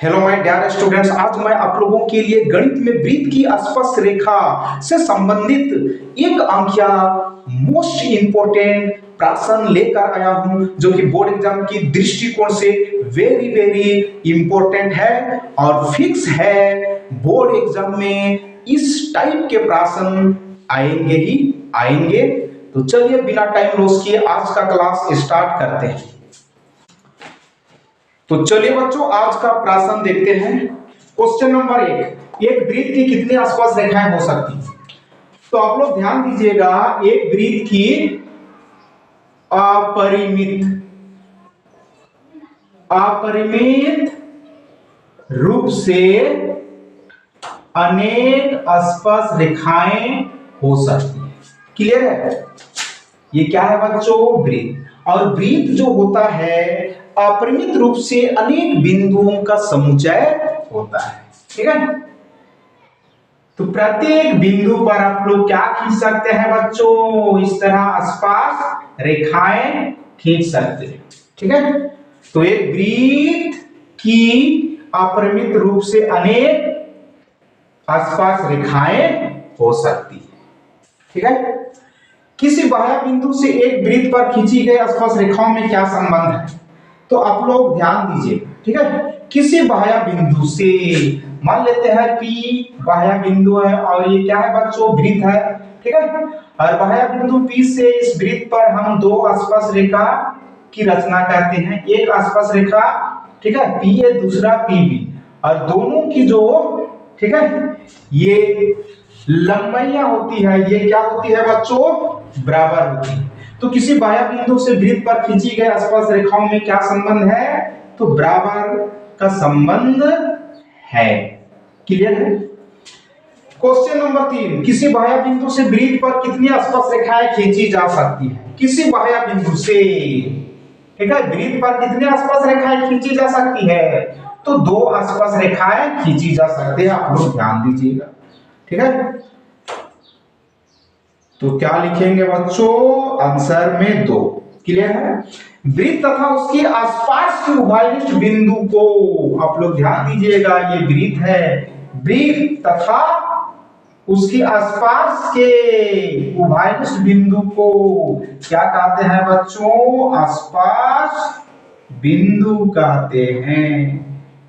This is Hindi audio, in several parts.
हेलो माय डियर स्टूडेंट्स, आज मैं आप लोगों के लिए गणित में वृत्त की स्पर्श रेखा से संबंधित एक अंकीय मोस्ट इंपोर्टेंट प्रश्न लेकर आया हूं, जो कि बोर्ड एग्जाम की दृष्टिकोण से वेरी वेरी इंपॉर्टेंट है और फिक्स है। बोर्ड एग्जाम में इस टाइप के प्रश्न आएंगे ही आएंगे। तो चलिए बिना टाइम लॉस किए आज का क्लास स्टार्ट करते हैं। तो चलिए बच्चों, आज का प्रश्न देखते हैं। क्वेश्चन नंबर 1, एक वृत्त की कितनी स्पर्श रेखाएं हो सकती हैं? तो आप लोग ध्यान दीजिएगा, एक वृत्त की अपरिमित रूप से अनेक स्पर्श रेखाएं हो सकती हैं। क्लियर है? ये क्या है बच्चों? वृत्त। और वृत्त जो होता है अपरिमित रूप से अनेक बिंदुओं का समुच्चय होता है। ठीक है? तो प्रत्येक बिंदु पर आप लोग क्या खींच सकते हैं बच्चों? इस तरह स्पर्श रेखाएं खींच सकते हैं। ठीक है? तो एक वृत्त की अपरिमित रूप से अनेक स्पर्श रेखाएं हो सकती है। ठीक है? किसी बाह्य बिंदु से एक वृत्त पर खींची गई स्पर्श रेखाओं में क्या संबंध है? तो आप लोग ध्यान दीजिए। ठीक है? किसी बाह्य बिंदु से, मान लेते हैं P बाह्य बिंदु है और ये क्या है बच्चों? वृत्त है। ठीक है? और बाह्य बिंदु P से इस वृत्त पर हम दो स्पर्श रेखा की रचना करते हैं। एक स्पर्श रेखा, ठीक है, PA, दूसरा PB, और दोनों की जो, ठीक है, ये लंबाइयां होती है, ये क्या होती है बच्चों? बराबर होती है। तो किसी बाह्य बिंदु से वृत्त पर खींची गई स्पर्श रेखाओं में क्या संबंध है? तो बराबर का संबंध है। क्लियर है? क्वेश्चन नंबर 3, किसी बाह्य बिंदु से वृत्त पर कितनी स्पर्श रेखाएं खींची जा सकती है? किसी बाह्य बिंदु से, ठीक है, वृत्त पर कितनी स्पर्श रेखाएं खींची जा सकती है? तो दो स्पर्श रेखाएं खींची जा सकती है। आप लोग ध्यान दीजिएगा। ठीक है? तो क्या लिखेंगे बच्चों? आंसर में 2। क्लियर है? वृत्त तथा उसके आसपास के उभयनिष्ठ बिंदु को, आप लोग ध्यान दीजिएगा, ये वृत्त है। वृत्त तथा उसके आसपास के उभयनिष्ठ बिंदु को क्या कहते हैं बच्चों? आसपास बिंदु कहते हैं।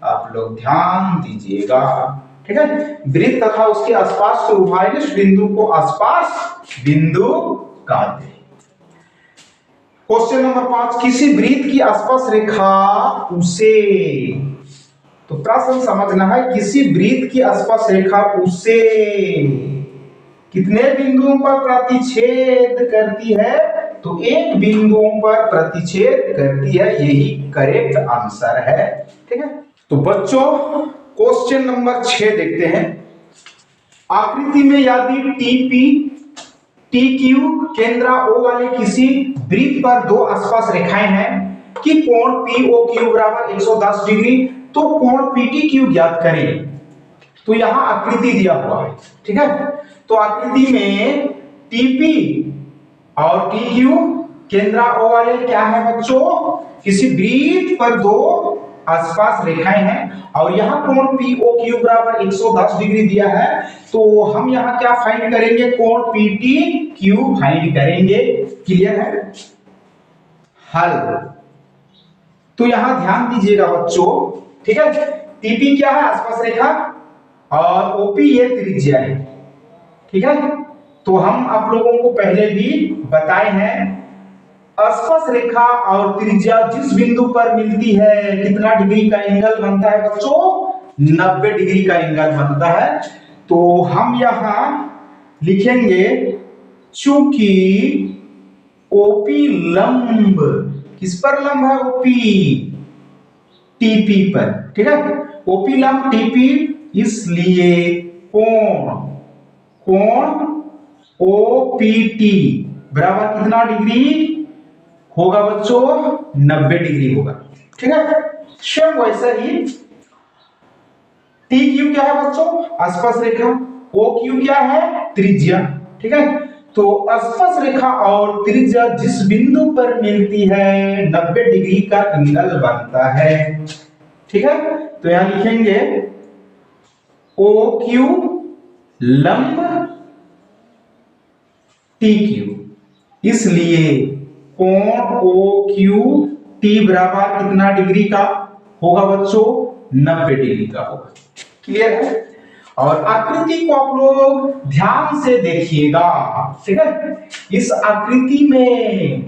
आप लोग ध्यान दीजिएगा। ठीक है? वृत्त तथा उसके आसपास के उभयनिष्ठ बिंदु को आसपास बिंदु कहते हैं। क्वेश्चन नंबर 5, किसी वृत्त की स्पर्श रेखा उसे, तो प्रश्न समझना है, किसी वृत्त की स्पर्श रेखा उसे कितने बिंदुओं पर प्रतिच्छेद करती है? तो एक बिंदुओं पर प्रतिच्छेद करती है। यही करेक्ट आंसर है। ठीक है? तो बच्चों क्वेश्चन नंबर 6 देखते हैं। आकृति में यदि TQ केंद्र O वाले किसी वृत्त पर दो स्पर्श रेखाएं हैं कि कोण POQ बराबर 110 डिग्री, तो कोण PTQ ज्ञात करें। तो यहां आकृति दिया हुआ है। ठीक है? तो आकृति में TP और TQ केंद्र O वाले क्या है बच्चों? किसी वृत्त पर दो स्पर्श रेखाएं हैं और यहां कोण POQ बराबर 110 डिग्री दिया है। तो हम यहां क्या फाइंड करेंगे? कोण PTQ फाइंड करेंगे। क्लियर है? हल। तो यहां ध्यान दीजिएगा बच्चों। ठीक है? TP क्या है? स्पर्श रेखा, और OP ये त्रिज्या है। ठीक है? तो हम आप लोगों को पहले भी बताए हैं, स्पर्श रेखा और त्रिज्या जिस बिंदु पर मिलती है, कितना डिग्री का एंगल बनता है बच्चों? 90 डिग्री का एंगल बनता है। तो हम यहां लिखेंगे, चूंकि OP लंब, किस पर लंब है? OP TP पर। ठीक है? OP लंब TP, इसलिए कोण OPT बराबर कितना डिग्री होगा बच्चों? 90 डिग्री होगा। ठीक है? सेम वैसा ही TQ क्या है बच्चों? स्पर्श रेखा। OQ क्या है? त्रिज्या। ठीक है? तो स्पर्श रेखा और त्रिज्या जिस बिंदु पर मिलती है, 90 डिग्री का एंगल बनता है। ठीक है, तो यहां लिखेंगे ओ क्यू लंब टी क्यू, इसलिए कोण ओ क्यू टी बराबर कितना डिग्री का होगा बच्चों? 90 डिग्री का होगा। क्लियर है? और आकृति को आप लोग ध्यान से देखिएगा, ठीक है। इस आकृति में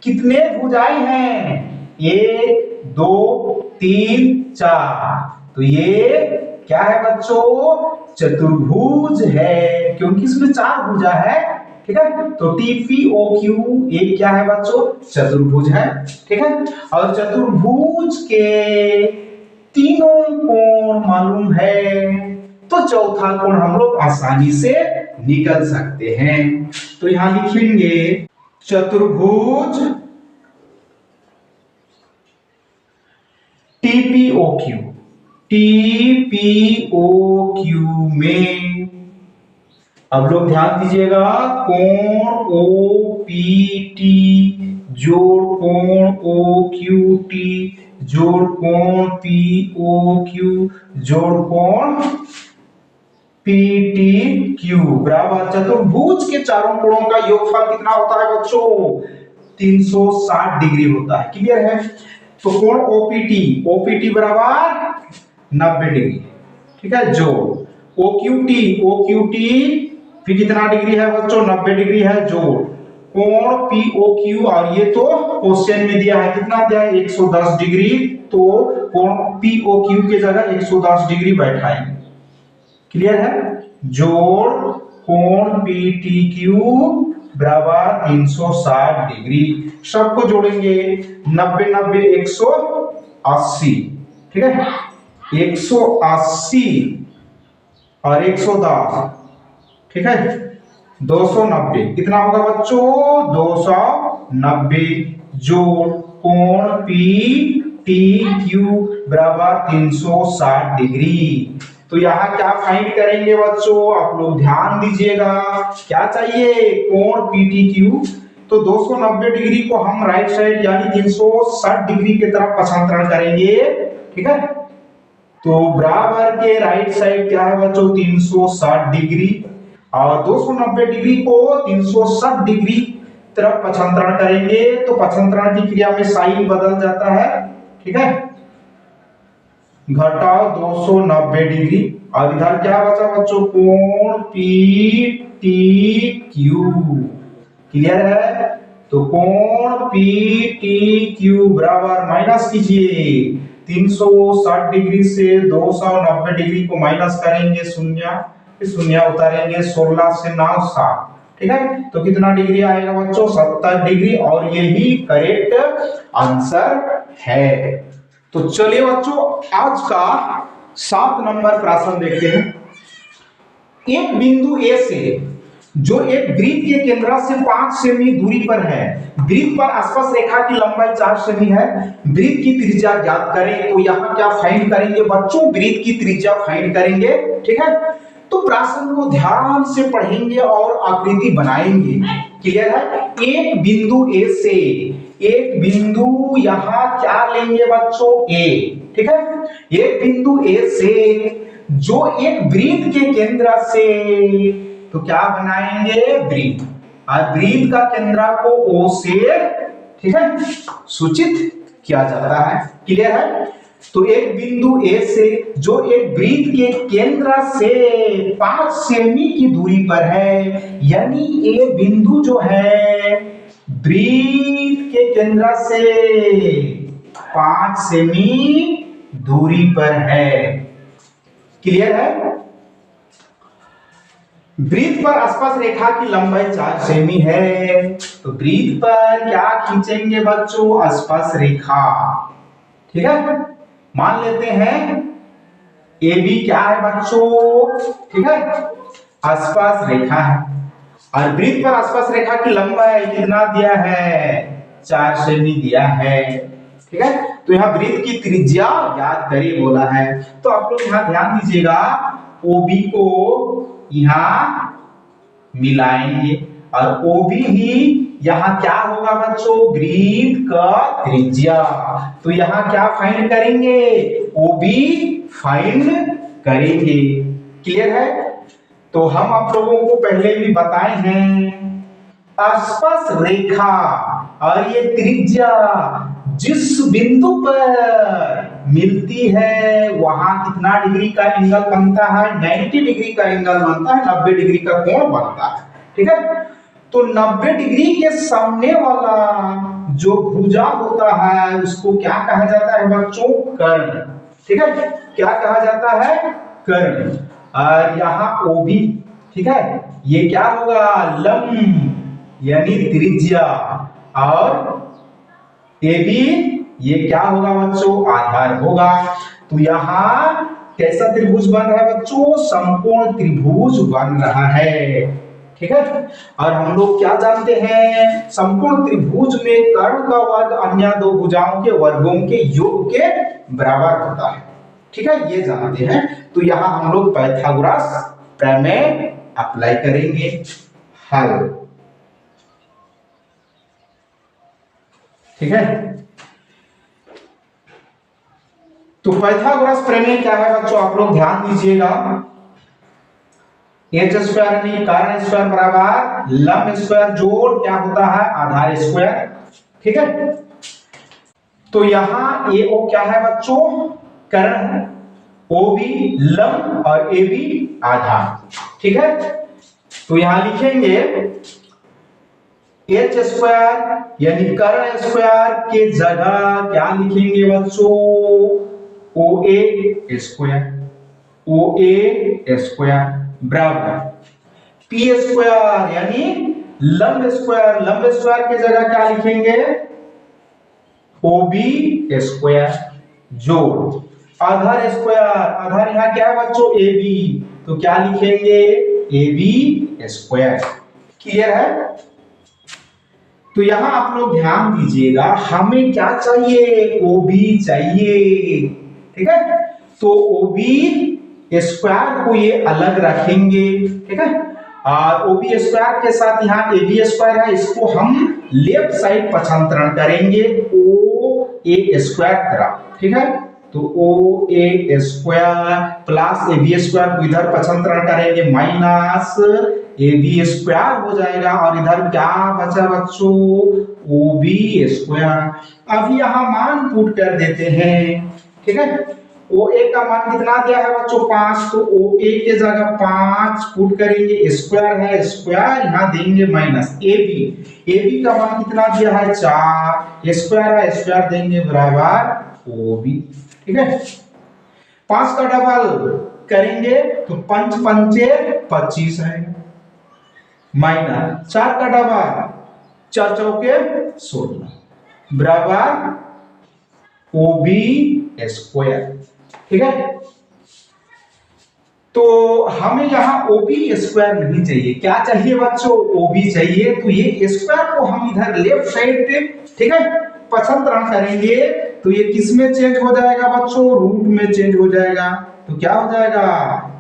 कितने भुजाएं हैं? 1 2 3 4। तो ये क्या है बच्चों? चतुर्भुज है, क्योंकि इसमें 4 भुजा है, ठीक है। तो TPOQ एक क्या है बच्चों? चतुर्भुज है, ठीक है। और चतुर्भुज के तीनों कोण मालूम है, तो चौथा कोण हम लोग आसानी से निकल सकते हैं। तो यहां लिखेंगे चतुर्भुज TPOQ। TPOQ में अब लोग ध्यान दीजिएगा, कोण OPT जोड़ कोण OQT जोड़ कोण POQ जोड़ कोण PTQ बराबर चतुर्भुज के चारों कोणों का योगफल कितना होता है बच्चों? 360 डिग्री होता है। क्लियर है? तो कोण OPT बराबर 90 डिग्री, ठीक है। जोड़ OQT फिर कितना डिग्री है बच्चों? 90 डिग्री है। जोड़ कोण POQ, और ये तो क्वेश्चन में दिया है, कितना दिया है? 110 डिग्री, तो कोण POQ के जगह 110 डिग्री बैठाएंगे। क्लियर है? जोड़ कोण PTQ बराबर 360 डिग्री। सबको जोड़ेंगे, 90 90 180, ठीक है। 180 और 110, ठीक है, 290 कितना होगा बच्चों? 290 जोड़ कोण PTQ बराबर 360 डिग्री। तो यहां क्या फाइंड करेंगे बच्चों? आप लोग ध्यान दीजिएगा, क्या चाहिए? कोण PTQ। तो 290 डिग्री को हम राइट साइड यानी 360 डिग्री की तरफ पक्षांतरण करेंगे, ठीक है। तो बराबर के राइट साइड क्या है बच्चों? 360 डिग्री, और 290 डिग्री को 360 डिग्री तरफ पक्षांतरण करेंगे, तो पक्षांतरण की क्रिया में साइन बदल जाता है, ठीक है। घटाओ 290 डिग्री, और इधर क्या बचा बच्चों? कोण PTQ। क्लियर है? तो कोण PTQ बराबर माइनस कीजिए, 360 डिग्री से 290 डिग्री को माइनस करेंगे, शून्य उतारेंगे, 16 से 9 7, ठीक है। तो कितना डिग्री आएगा बच्चों? 70 डिग्री, और यही करेक्ट आंसर है। तो चलिए बच्चों, आज का 7 नंबर प्रश्न देखते हैं। एक बिंदु A से जो एक वृत्त के केंद्र से 5 सेमी दूरी पर है, वृत्त पर स्पर्श रेखा की लंबाई 4 सेमी है, वृत्त की त्रिज्या ज्ञात करें। तो यहाँ क्या फाइंड करेंगे बच्चों? वृत्त की त्रिज्या फाइंड करेंगे, ठीक है। तो प्रश्न को ध्यान से पढ़ेंगे और आकृति बनाएंगे। क्लियर है? एक बिंदु A से, एक बिंदु यहां क्या लेंगे बच्चों? A, ठीक है। एक बिंदु A से जो एक वृत्त के केंद्र से, तो क्या बनाएंगे? वृत्त, और वृत्त का केंद्र को O से, ठीक है, सूचित किया जाता है। क्लियर है? तो एक बिंदु A से जो एक वृत्त के केंद्र से 5 सेमी की दूरी पर है, यानी A बिंदु जो है वृत्त के केंद्र से 5 सेमी दूरी पर है। क्लियर है? वृत्त पर स्पर्श रेखा की लंबाई 4 सेमी है, तो वृत्त पर क्या खींचेंगे बच्चों? स्पर्श रेखा, ठीक है। मान लेते हैं AB क्या है बच्चों? ठीक है, स्पर्श रेखा है, और वृत्त पर स्पर्श रेखा की लंबाई कितना दिया है? 4 सेमी दिया है, ठीक है। तो यहाँ वृत्त की त्रिज्या ज्ञात करें बोला है। तो आप लोग यहाँ ध्यान दीजिएगा, OB को यहाँ मिलाएंगे और OB ही यहाँ क्या होगा बच्चों, वृत्त का त्रिज्या। तो यहाँ क्या फाइंड करेंगे, ओबी फाइंड करेंगे। क्लियर है। तो हम आप लोगों को पहले भी बताए हैं, स्पर्श रेखा और ये त्रिज्या जिस बिंदु पर मिलती है वहां कितना डिग्री का एंगल बनता है, 90 डिग्री का एंगल बनता है, 90 डिग्री का कोण बनता है। ठीक है। तो 90 डिग्री के सामने वाला जो भुजा होता है उसको क्या कहा जाता है बच्चों, कर्ण। ठीक है, क्या कहा जाता है, कर्ण। और यहाँ ओबी, ठीक है, ये क्या होगा, लंब यानी त्रिज्या, और एबी ये क्या होगा बच्चों, आधार होगा। तो यहाँ कैसा त्रिभुज बन रहा है बच्चों, समकोण त्रिभुज बन रहा है। ठीक है। और हम लोग क्या जानते हैं, समकोण त्रिभुज में कर्ण का वर्ग अन्य दो भुजाओं के वर्गों के योग के बराबर होता है। ठीक है, ये जानते हैं। तो यहाँ हम लोग पाइथागोरस प्रमेय अप्लाई करेंगे। हल। ठीक है। तो पाइथागोरस प्रमेय क्या है बच्चों, आप लोग ध्यान दीजिएगा। एच स्क्वायर यानी कर्ण स्क्वायर बराबर लंब स्क्वायर जोड़ क्या होता है, आधार स्क्वायर। ठीक है। तो यहाँ ए ओ क्या है बच्चों, कर्ण है, ओ बी लंब और ए बी आधार। ठीक है। तो यहां लिखेंगे एच स्क्वायर यानी कर्ण स्क्वायर के जगह क्या लिखेंगे बच्चों, ओ A square, O A square बराबर पी स्क्वायर यानी लंब स्क्वायर, लंब स्क्वायर के जगह क्या लिखेंगे, ओ बी स्क्वायर जोड़ आधार स्क्वायर, आधार यहाँ क्या है बच्चों, ए बी, तो क्या लिखेंगे, ए बी स्क्वायर। क्लियर है। तो यहां आप लोग ध्यान दीजिएगा, हमें क्या चाहिए, ओबी चाहिए। ठीक है। तो ओबी स्क्वायर को ये अलग रखेंगे। ठीक है। और ओबी स्क्वायर के साथ यहाँ ए बी स्क्वायर है, इसको हम लेफ्ट साइड पक्षांतरण करेंगे ओ ए स्क्वायर तरफ। ठीक है। तो O A square plus A B square को इधर पक्षांतरण करेंगे, माइनस ए बी स्क्वायर हो जाएगा, और इधर क्या बचा बच्चों, ओ बी स्क्वायर। अब यहाँ मान पुट कर देते हैं। ठीक है। ओ ए का मान कितना दिया है बच्चों, 5, तो ओ ए के जगह 5 पुट करेंगे, स्क्वायर है स्क्वायर, यहाँ देंगे माइनस ए बी का मान कितना दिया है 4, स्क्वायर है स्क्वायर देंगे बराबर ओ बी। ठीक है। 5 का डबल करेंगे तो 5 पंचे 25 आएगा, माइनस 4 का डबल 4 चौके 16 बराबर ओ बी स्क्वायर। ठीक है। तो हमें यहां ओबी स्क्वायर नहीं चाहिए, क्या चाहिए बच्चों, ओबी चाहिए। तो ये स्क्वायर को हम इधर लेफ्ट साइड पे, ठीक है, पक्षांतरण करेंगे, तो ये किस में चेंज हो जाएगा बच्चों, रूट में चेंज हो जाएगा। तो क्या हो जाएगा,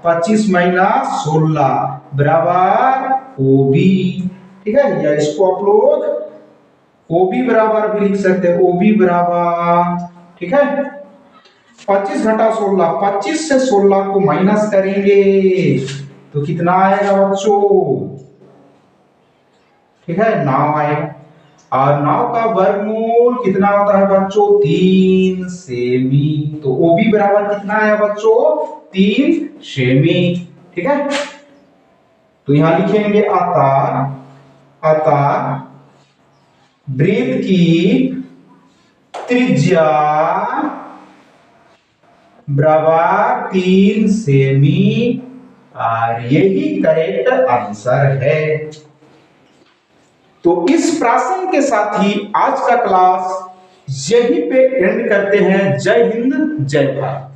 25 माइनस 16 बराबर ओबी। ठीक है। या इसको आप लोग ओबी बराबर भी लिख सकते हैं, ओबी बराबर, ठीक है, 25 घटा 16, 25 से 16 को माइनस करेंगे तो कितना आएगा बच्चों, ठीक है, 9 आएगा। और 9 का वर्गमूल कितना होता है बच्चों, 3 सेमी। तो ओबी बराबर कितना आया बच्चों, 3 सेमी। ठीक है। तो यहां लिखेंगे अतः वृत्त की त्रिज्या बराबर 3 सेमी, और यही करेक्ट आंसर है। तो इस प्रश्न के साथ ही आज का क्लास यहीं पे एंड करते हैं। जय हिंद, जय भारत।